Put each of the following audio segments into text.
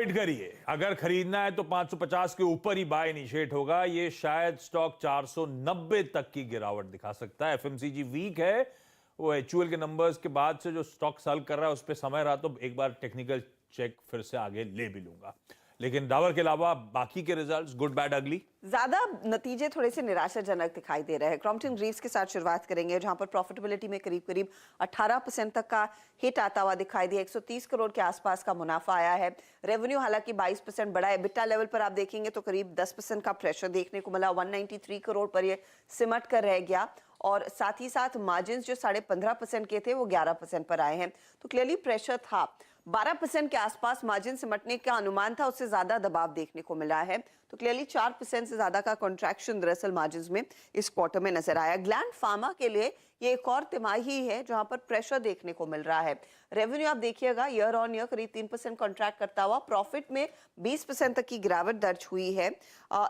Wait करिए, अगर खरीदना है तो 550 के ऊपर ही बाय इनिशिएट होगा। ये शायद स्टॉक 490 तक की गिरावट दिखा सकता है। एफएमसीजी वीक है, वो एचयूएल के नंबर्स के बाद से जो स्टॉक सेल कर रहा है उस पर समय रहा तो एक बार टेक्निकल चेक फिर से आगे ले भी लूंगा। लेकिन डाबर के अलावा बाकी के रिजल्ट्स गुड बैड अगली ज्यादा नतीजे थोड़े से निराशाजनक दिखाई दे रहे हैं। क्रॉम्पटन ग्रीव्स के साथ शुरुआत करेंगे, जहां पर प्रॉफिटेबिलिटी में करीब करीब 18% तक का हिट आता हुआ दिखाई दिया। 130 करोड़ के आसपास का मुनाफा आया है। रेवेन्यू हालांकि 22% बढ़ा है। एबिटा लेवल पर आप देखेंगे तो करीब 10% का प्रेशर देखने को मिला। 193 करोड़ पर ये सिमट कर रह गया और साथ ही साथ मार्जिन जो 15.5% के थे वो 11% पर आए हैं। तो क्लियरली प्रेशर था। 12% के आसपास मार्जिन सिमटने का अनुमान था, उससे ज्यादा दबाव देखने को मिला है। तो क्लियरली 4% से ज्यादा का कॉन्ट्रैक्शन दरअसल मार्जिन में इस क्वार्टर में नजर आया। ग्लैंड फार्मा के लिए ये एक और तिमाही है जहां पर प्रेशर देखने को मिल रहा है। रेवेन्यू आप देखिएगा ईयर ऑन ईयर करीब 3% कॉन्ट्रैक्ट करता हुआ, प्रॉफिट में 20% तक की गिरावट दर्ज हुई है।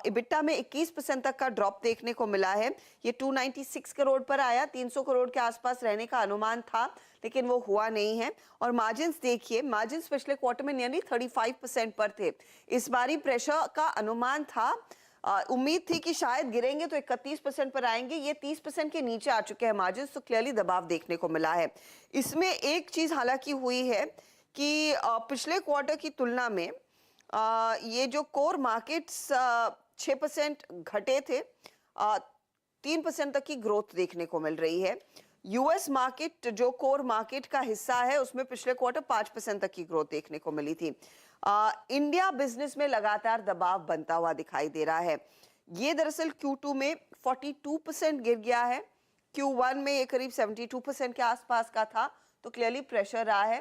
इबिटा में 21% तक का ड्रॉप देखने को मिला है। ये 296 करोड़ पर आया, 300 करोड़ के आसपास रहने का अनुमान था लेकिन वो हुआ नहीं है। और मार्जिन देखिए, मार्जिन पिछले क्वार्टर में नियरली 35% पर थे। इस बारी प्रेशर का अनुमान था, उम्मीद थी कि शायद गिरेंगे तो 31% पर आएंगे। ये 30% के नीचे आ चुके हैं मार्जिन, तो क्लियरली दबाव देखने को मिला है। इसमें एक चीज हालांकि हुई है कि पिछले क्वार्टर की तुलना में ये जो कोर मार्केट्स 6% घटे थे, 3% तक की ग्रोथ देखने को मिल रही है। यूएस मार्केट जो कोर मार्केट का हिस्सा है उसमें पिछले क्वार्टर 5% तक की ग्रोथ देखने को मिली थी। इंडिया बिजनेस में लगातार दबाव बनता हुआ दिखाई दे रहा है। ये दरअसल Q2 में 42% गिर गया है। Q1 में ये करीब 72% के आसपास का था। तो क्लियरली प्रेशर रहा है।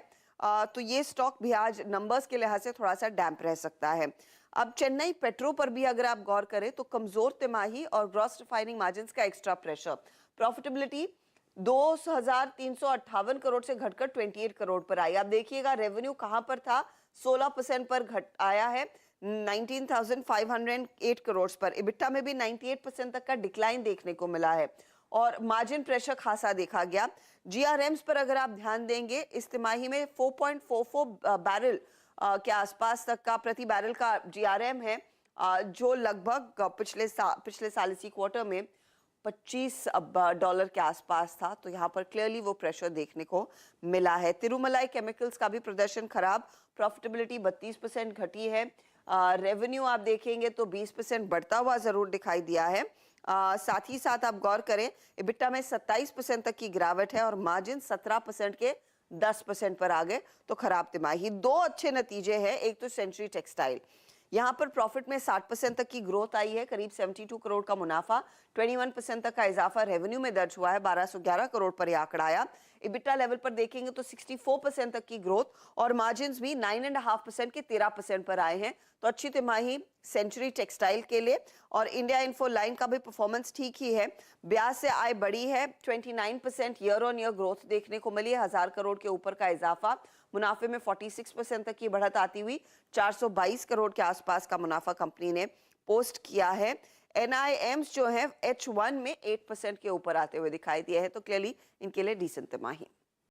तो ये स्टॉक भी आज नंबर्स के लिहाज से थोड़ा सा डैम्प रह सकता है। अब चेन्नई पेट्रो पर भी अगर आप गौर करें तो कमजोर तिमाही और ग्रॉस रिफाइनिंग मार्जिन का एक्स्ट्रा प्रेशर। प्रॉफिटेबिलिटी 2358 करोड़ से घटकर 28 करोड़ पर आई। आप देखिएगा रेवेन्यू कहां पर था, 16% पर घट आया है 19,508 करोड़ पर। इबिटा में भी 98% तक का डिक्लाइन देखने को मिला है और मार्जिन प्रेशर खासा देखा गया। जीआरएम्स पर अगर आप ध्यान देंगे, इस तिमाही में 4.44 बैरल के आसपास तक का प्रति बैरल का जीआरएम है, जो लगभग पिछले साल इसी क्वार्टर में $25 के आसपास था। तो यहाँ पर क्लियरली वो प्रेशर देखने को मिला है। तिरुमलाई केमिकल्स का भी प्रदर्शन खराब, प्रॉफिटेबिलिटी 32% घटी है। रेवेन्यू आप देखेंगे तो 20% बढ़ता हुआ जरूर दिखाई दिया है। साथ ही साथ आप गौर करें इबिटा में 27% तक की गिरावट है और मार्जिन 17% के 10% पर आ गए। तो खराब तिमाही। दो अच्छे नतीजे हैं, एक तो सेंचुरी टेक्सटाइल, यहाँ पर प्रॉफिट में 60% तक की ग्रोथ आई है, करीब 72 करोड़ का मुनाफा, 21% तक का इजाफा रेवेन्यू में दर्ज हुआ है, 1211 करोड़ पर यह आंकड़ा आया। इबिटा लेवल पर देखेंगे तो 64% तक की ग्रोथ और मार्जिन भी 9.5% के 13% पर आए हैं। तो अच्छी तिमाही सेंचुरी टेक्सटाइल के लिए। और इंडिया इन्फो लाइन का भी परफॉर्मेंस ठीक ही है, ब्याज से आय बढ़ी है, 29% ईयर ऑन ईयर ग्रोथ देखने को मिली है, 1000 करोड़ के ऊपर का इजाफा। मुनाफे में 46% तक की बढ़त आती हुई 422 करोड़ के आसपास का मुनाफा कंपनी ने पोस्ट किया है। एनआईएम्स जो है H1 में 8% के ऊपर आते हुए दिखाई दिए हैं। तो क्लियरली इनके लिए डिसेंट तिमाही।